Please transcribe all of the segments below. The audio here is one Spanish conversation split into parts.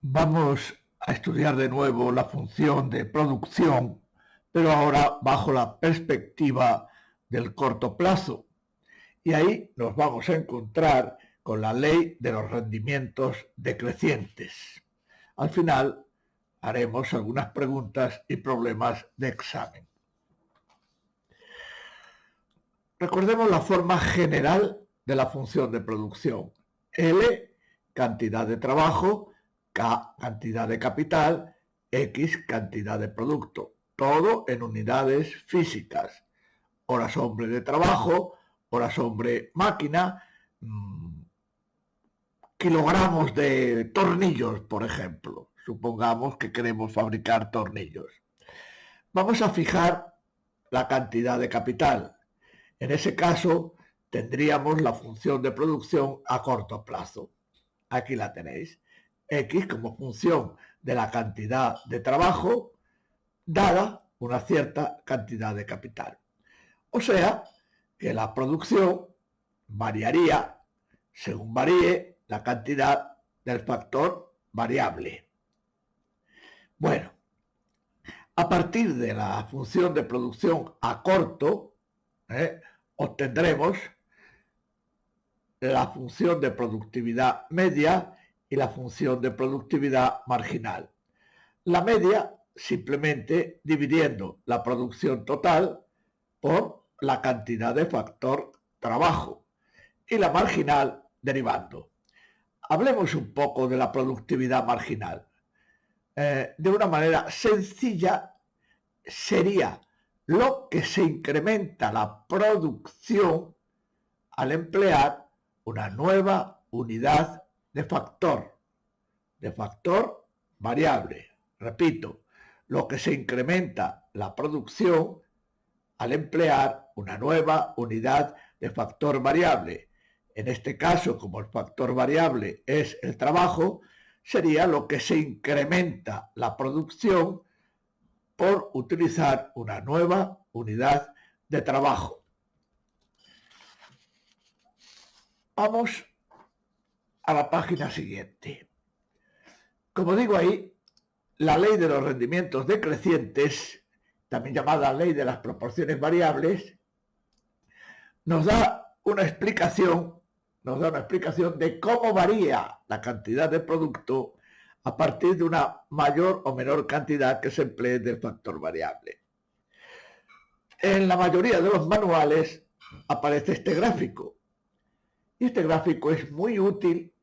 Vamos a estudiar de nuevo la función de producción, pero ahora bajo la perspectiva del corto plazo. Y ahí nos vamos a encontrar con la ley de los rendimientos decrecientes. Al final haremos algunas preguntas y problemas de examen. Recordemos la forma general de la función de producción. L, cantidad de trabajo, K, cantidad de capital, X, cantidad de producto. Todo en unidades físicas. Horas hombre de trabajo, horas hombre máquina, kilogramos de tornillos, por ejemplo. Supongamos que queremos fabricar tornillos. Vamos a fijar la cantidad de capital. En ese caso, tendríamos la función de producción a corto plazo. Aquí la tenéis. X como función de la cantidad de trabajo dada una cierta cantidad de capital. O sea, que la producción variaría según varíe la cantidad del factor variable. Bueno, a partir de la función de producción a corto, obtendremos la función de productividad media y la función de productividad marginal. La media simplemente dividiendo la producción total por la cantidad de factor trabajo y la marginal derivando. Hablemos un poco de la productividad marginal. De una manera sencilla sería lo que se incrementa la producción al emplear una nueva unidad de factor variable. Repito, lo que se incrementa la producción al emplear una nueva unidad de factor variable. En este caso, como el factor variable es el trabajo, sería lo que se incrementa la producción por utilizar una nueva unidad de trabajo. Vamos a la página siguiente. Como digo ahí, la ley de los rendimientos decrecientes, también llamada ley de las proporciones variables, nos da una explicación de cómo varía la cantidad de producto a partir de una mayor o menor cantidad que se emplee del factor variable. En la mayoría de los manuales aparece este gráfico. Y este gráfico es muy útil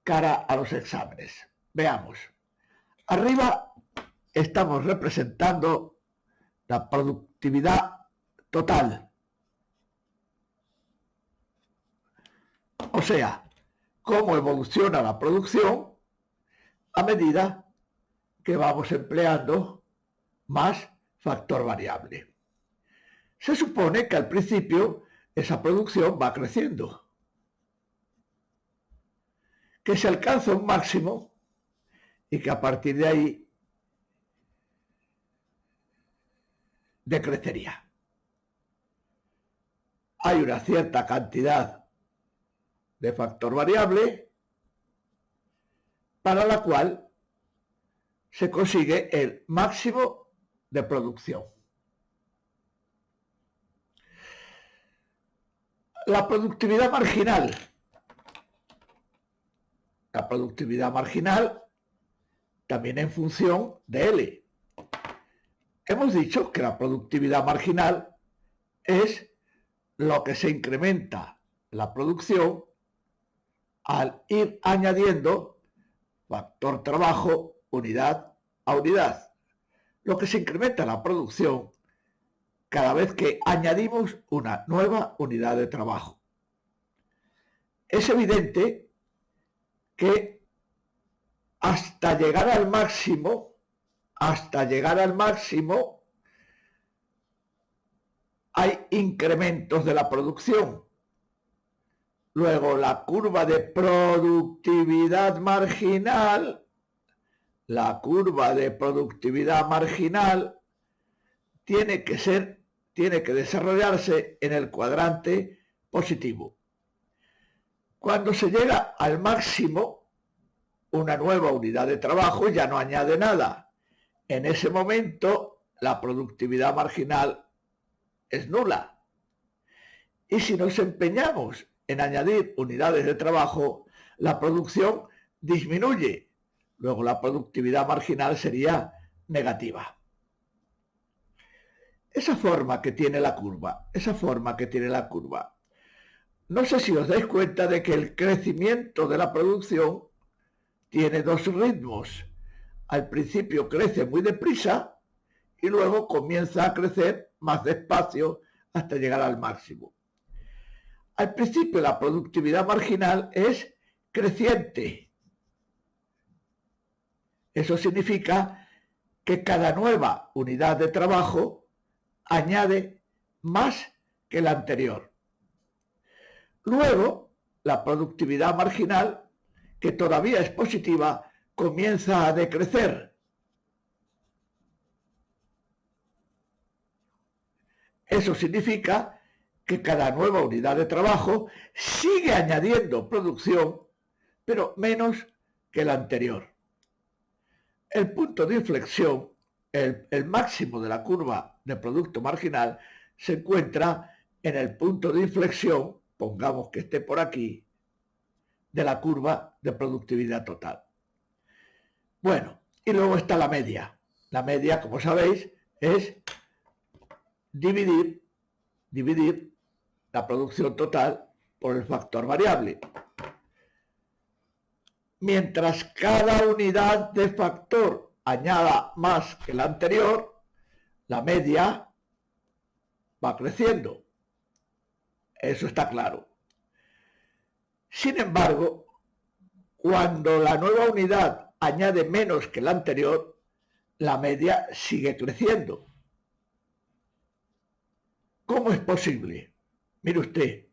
cara a los exámenes. Veamos. Arriba estamos representando la productividad total. O sea, cómo evoluciona la producción a medida que vamos empleando más factor variable. Se supone que al principio esa producción va creciendo, que se alcanza un máximo y que a partir de ahí decrecería. Hay una cierta cantidad de factor variable para la cual se consigue el máximo de producción. La productividad marginal. La productividad marginal también en función de L. Hemos dicho que la productividad marginal es lo que se incrementa la producción al ir añadiendo factor trabajo unidad a unidad. Lo que se incrementa la producción cada vez que añadimos una nueva unidad de trabajo. Es evidente que hasta llegar al máximo, hay incrementos de la producción. Luego la curva de productividad marginal, tiene que desarrollarse en el cuadrante positivo. Cuando se llega al máximo, una nueva unidad de trabajo ya no añade nada. En ese momento la productividad marginal es nula. Y si nos empeñamos en añadir unidades de trabajo, la producción disminuye. Luego la productividad marginal sería negativa. Esa forma que tiene la curva, no sé si os dais cuenta de que el crecimiento de la producción tiene dos ritmos. Al principio crece muy deprisa y luego comienza a crecer más despacio hasta llegar al máximo. Al principio la productividad marginal es creciente. Eso significa que cada nueva unidad de trabajo añade más que la anterior. Luego, la productividad marginal, que todavía es positiva, comienza a decrecer. Eso significa que cada nueva unidad de trabajo sigue añadiendo producción, pero menos que la anterior. El punto de inflexión, el máximo de la curva de producto marginal, se encuentra en el punto de inflexión, pongamos que esté por aquí, de la curva de productividad total. Bueno, y luego está la media. La media, como sabéis, es dividir la producción total por el factor variable. Mientras cada unidad de factor añada más que la anterior, la media va creciendo. Eso está claro. Sin embargo, cuando la nueva unidad añade menos que la anterior, la media sigue creciendo. ¿Cómo es posible? Mire usted,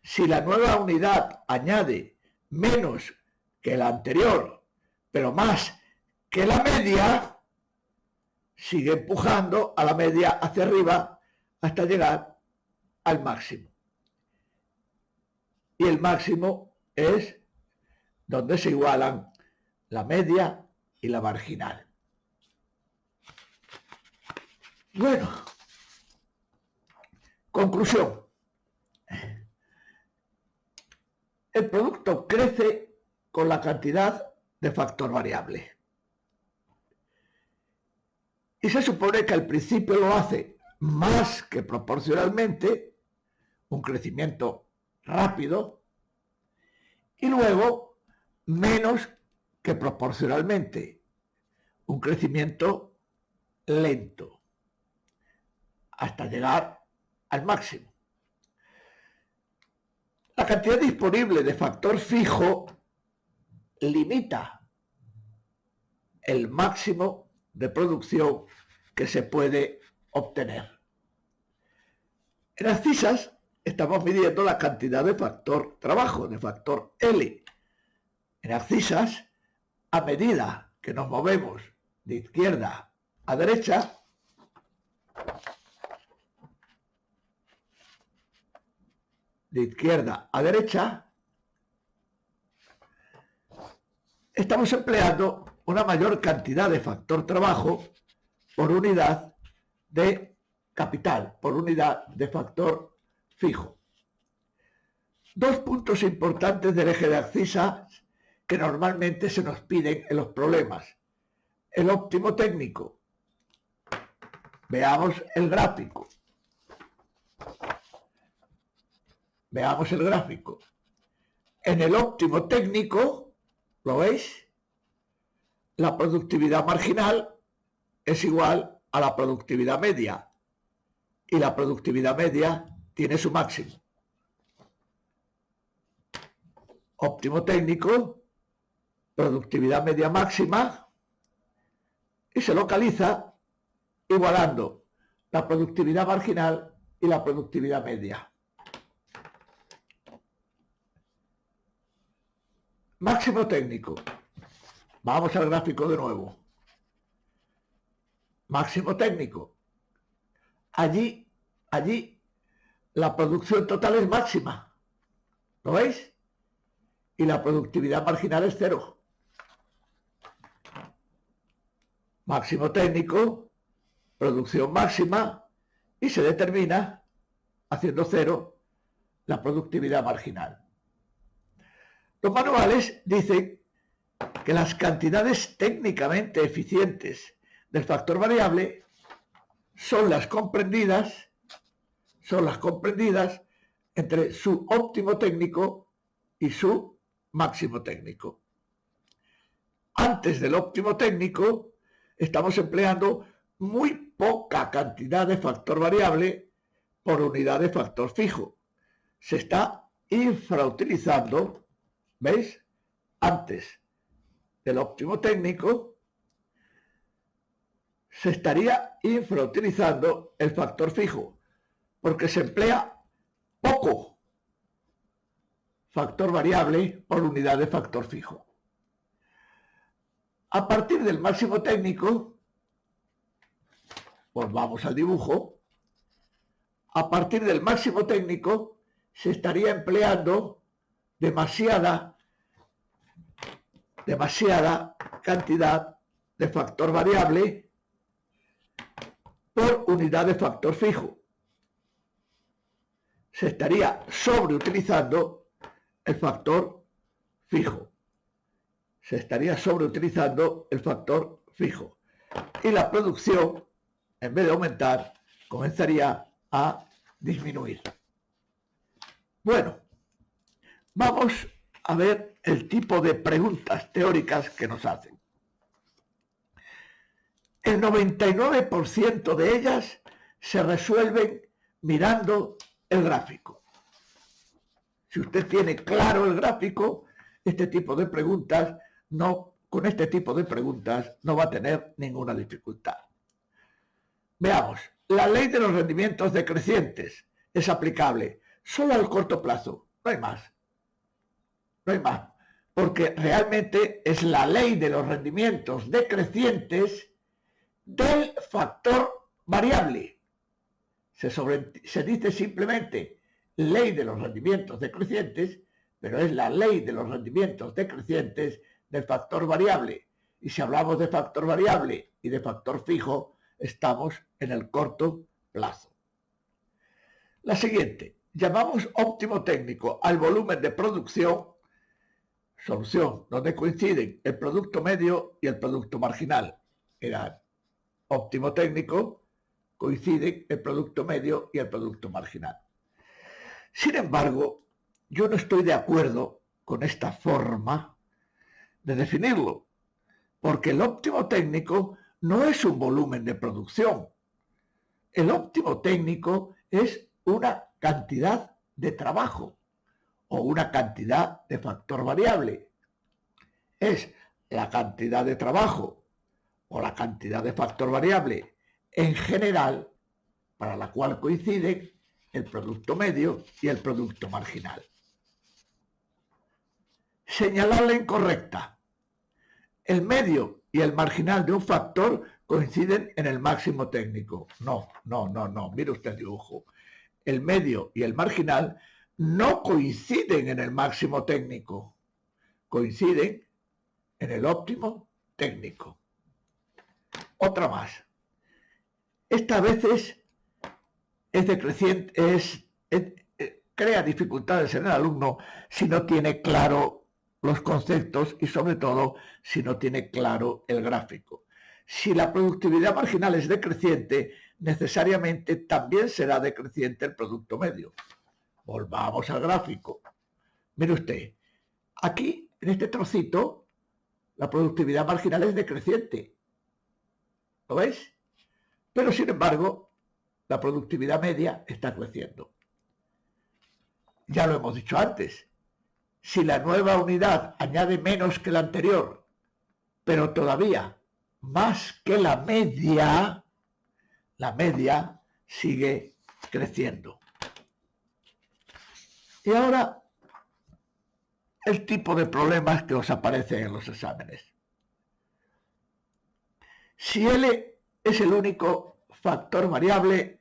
si la nueva unidad añade menos que la anterior, pero más que la media, sigue empujando a la media hacia arriba hasta llegar al máximo. Y el máximo es donde se igualan la media y la marginal. Bueno, conclusión. El producto crece con la cantidad de factor variable. Y se supone que al principio lo hace más que proporcionalmente, un crecimiento rápido, y luego menos que proporcionalmente, un crecimiento lento, hasta llegar al máximo. La cantidad disponible de factor fijo limita el máximo de producción que se puede obtener. En Narcisas estamos midiendo la cantidad de factor trabajo, de factor L. En Narcisas, a medida que nos movemos de izquierda a derecha, estamos empleando una mayor cantidad de factor trabajo por unidad de capital, por unidad de factor fijo. Dos puntos importantes del eje de Narcisas que normalmente se nos piden en los problemas. El óptimo técnico. Veamos el gráfico. En el óptimo técnico, ¿lo veis? La productividad marginal es igual a la productividad media y la productividad media tiene su máximo. Óptimo técnico, productividad media máxima, y se localiza igualando la productividad marginal y la productividad media. Máximo técnico. Vamos al gráfico de nuevo. Máximo técnico. Allí la producción total es máxima. ¿Lo veis? Y la productividad marginal es cero. máximo técnico, producción máxima, y se determina, haciendo cero, la productividad marginal. Los manuales dicen que las cantidades técnicamente eficientes del factor variable son las comprendidas entre su óptimo técnico y su máximo técnico. Antes del óptimo técnico estamos empleando muy poca cantidad de factor variable por unidad de factor fijo. Se está infrautilizando, ¿veis? Antes del óptimo técnico se estaría infrautilizando el factor fijo, porque se emplea poco factor variable por unidad de factor fijo. A partir del máximo técnico, volvamos al dibujo, a partir del máximo técnico se estaría empleando demasiada cantidad de factor variable por unidad de factor fijo. Se estaría sobreutilizando el factor fijo. Se estaría sobreutilizando el factor fijo. Y la producción, en vez de aumentar, comenzaría a disminuir. Bueno, vamos a ver el tipo de preguntas teóricas que nos hacen. El 99% de ellas se resuelven mirando el gráfico. Si usted tiene claro el gráfico, con este tipo de preguntas no va a tener ninguna dificultad. Veamos, la ley de los rendimientos decrecientes es aplicable solo al corto plazo, no hay más. No hay más, porque realmente es la ley de los rendimientos decrecientes del factor variable. Se dice simplemente ley de los rendimientos decrecientes, pero es la ley de los rendimientos decrecientes del factor variable. Y si hablamos de factor variable y de factor fijo, estamos en el corto plazo. La siguiente, llamamos óptimo técnico al volumen de producción, solución, donde coinciden el producto medio y el producto marginal. Era óptimo técnico, coinciden el producto medio y el producto marginal. Sin embargo, yo no estoy de acuerdo con esta forma de definirlo, porque el óptimo técnico no es un volumen de producción. El óptimo técnico es una cantidad de trabajo o una cantidad de factor variable. Es la cantidad de trabajo o la cantidad de factor variable en general para la cual coinciden el producto medio y el producto marginal. Señalar la incorrecta. El medio y el marginal de un factor coinciden en el máximo técnico. No. Mire usted el dibujo. El medio y el marginal no coinciden en el máximo técnico. Coinciden en el óptimo técnico. Otra más. Esta a veces es decreciente, crea dificultades en el alumno si no tiene claro los conceptos y sobre todo si no tiene claro el gráfico. Si la productividad marginal es decreciente, necesariamente también será decreciente el producto medio. Volvamos al gráfico. Mire usted, aquí en este trocito la productividad marginal es decreciente. ¿Lo veis? Pero sin embargo, la productividad media está creciendo. Ya lo hemos dicho antes. Si la nueva unidad añade menos que la anterior, pero todavía más que la media sigue creciendo. Y ahora, el tipo de problemas que os aparecen en los exámenes. Si L es el único factor variable,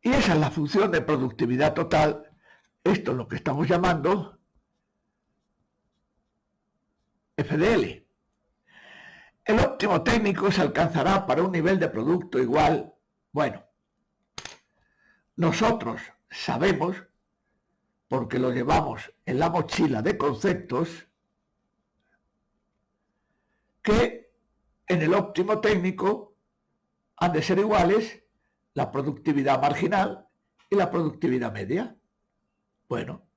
y esa es la función de productividad total, Esto es lo que estamos llamando FDL. El óptimo técnico se alcanzará para un nivel de producto igual. Bueno, nosotros sabemos, porque lo llevamos en la mochila de conceptos, que en el óptimo técnico han de ser iguales la productividad marginal y la productividad media. Bueno,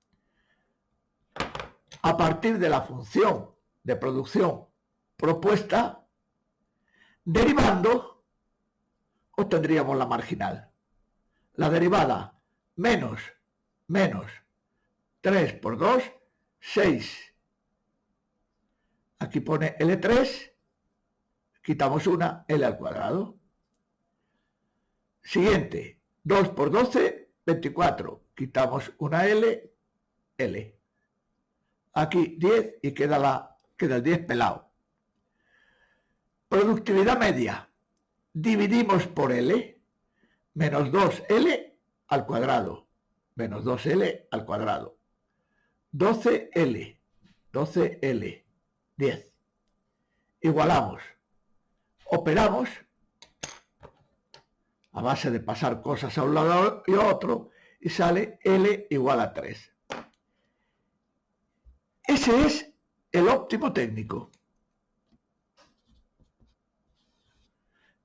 a partir de la función de producción propuesta, derivando, obtendríamos la marginal. La derivada menos 3 por 2, 6. Aquí pone L3, quitamos una, L al cuadrado. Siguiente, 2 por 12, 24. Quitamos una L, L. Aquí 10 y queda el 10 pelado. Productividad media. Dividimos por L, menos 2L al cuadrado. Menos 2L al cuadrado. 12L. 12L. 10. Igualamos. Operamos a base de pasar cosas a un lado y a otro y sale L igual a 3. Ese es el óptimo técnico.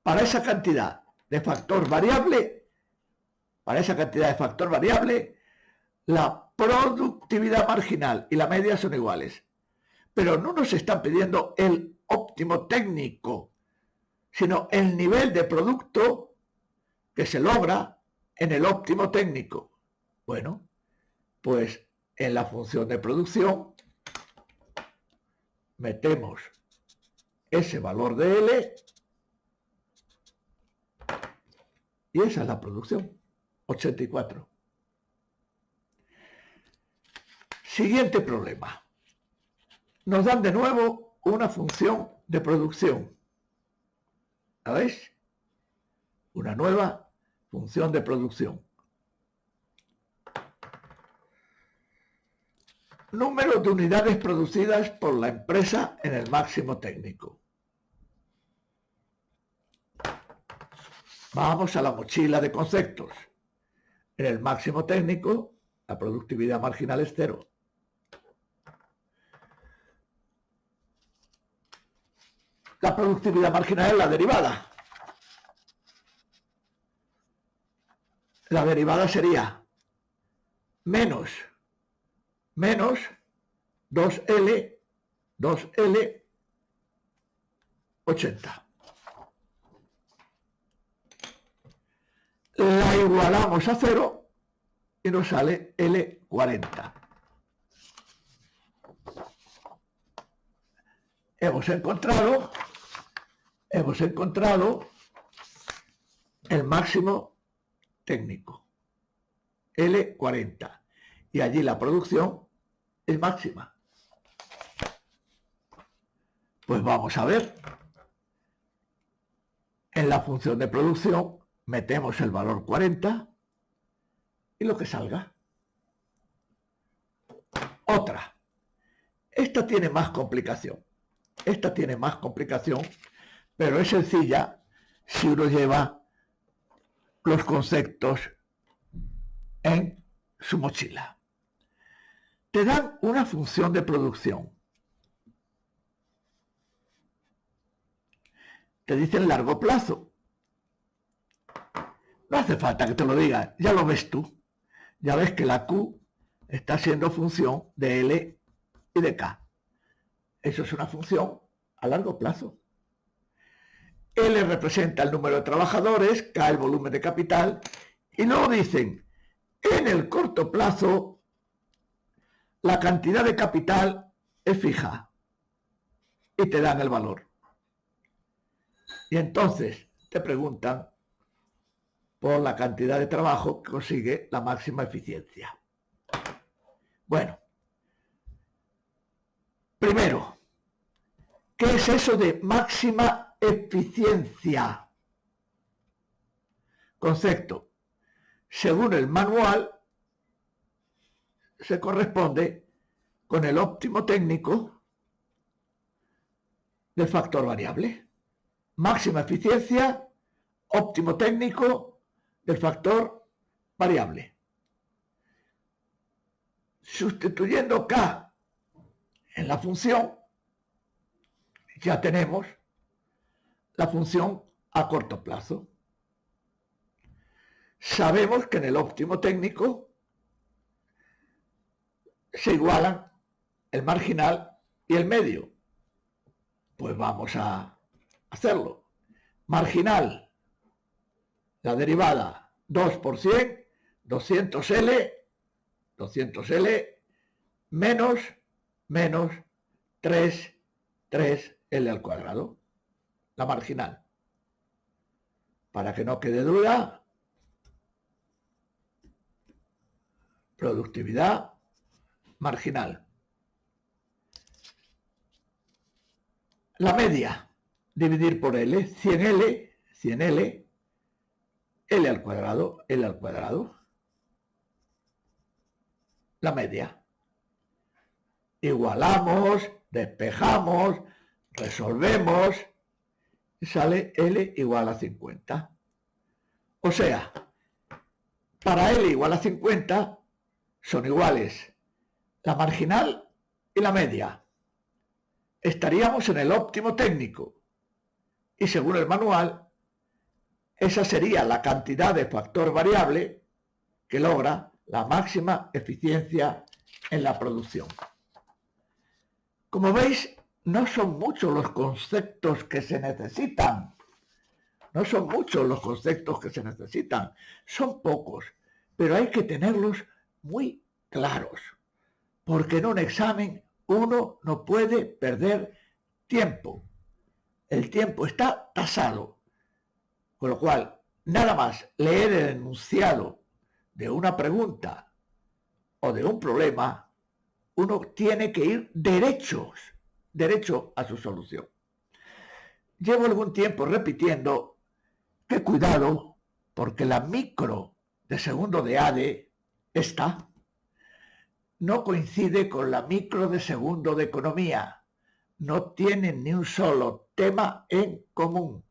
Para esa cantidad de factor variable, la productividad marginal y la media son iguales. Pero no nos están pidiendo el óptimo técnico, sino el nivel de producto que se logra en el óptimo técnico. Bueno, pues en la función de producción metemos ese valor de L y esa es la producción, 84. Siguiente problema. Nos dan de nuevo una función de producción. ¿La veis? Una nueva función de producción. Número de unidades producidas por la empresa en el máximo técnico. Vamos a la mochila de conceptos. En el máximo técnico, la productividad marginal es 0. La productividad marginal es la derivada. La derivada sería menos 2L, 80. La igualamos a 0 y nos sale L40. Hemos encontrado el máximo técnico, L40, y allí la producción es máxima. Pues vamos a ver. En la función de producción metemos el valor 40 y lo que salga. Otra. Esta tiene más complicación. Pero es sencilla si uno lleva los conceptos en su mochila. Te dan una función de producción. Te dicen largo plazo. No hace falta que te lo diga, ya lo ves tú. Ya ves que la Q está siendo función de L y de K. Eso es una función a largo plazo. L representa el número de trabajadores, K el volumen de capital, y luego dicen, en el corto plazo, la cantidad de capital es fija, y te dan el valor. Y entonces te preguntan por la cantidad de trabajo que consigue la máxima eficiencia. Bueno, primero, ¿qué es eso de máxima eficiencia? Concepto. Según el manual, se corresponde con el óptimo técnico del factor variable. Máxima eficiencia, óptimo técnico del factor variable. Sustituyendo K en la función, ya tenemos la función a corto plazo. Sabemos que en el óptimo técnico se igualan el marginal y el medio. Pues vamos a hacerlo. Marginal, la derivada 2 por 100, 200L menos 3L al cuadrado, la marginal. Para que no quede duda, productividad marginal. La media, dividir por L, 100L, L al cuadrado, la media. Igualamos, despejamos, resolvemos, y sale L igual a 50. O sea, para L igual a 50 son iguales la marginal y la media. Estaríamos en el óptimo técnico y según el manual, esa sería la cantidad de factor variable que logra la máxima eficiencia en la producción. Como veis, no son muchos los conceptos que se necesitan. Son pocos, pero hay que tenerlos muy claros, porque en un examen uno no puede perder tiempo. El tiempo está tasado, con lo cual nada más leer el enunciado de una pregunta o de un problema, uno tiene que ir derecho a su solución. Llevo algún tiempo repitiendo que cuidado, porque la micro de segundo de ADE, esta, no coincide con la micro de segundo de economía. No tienen ni un solo tema en común.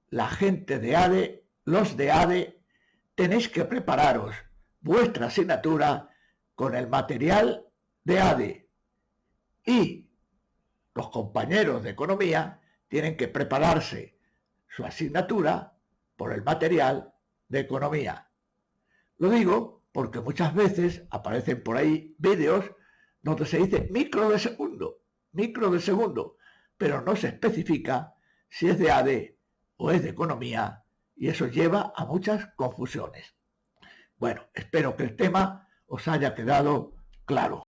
La gente de ADE, los de ADE, tenéis que prepararos vuestra asignatura con el material de ADE y los compañeros de economía tienen que prepararse su asignatura por el material de economía. Lo digo porque muchas veces aparecen por ahí vídeos donde se dice micro de segundo, pero no se especifica si es de ADE o es de economía y eso lleva a muchas confusiones. Bueno, espero que el tema os haya quedado claro.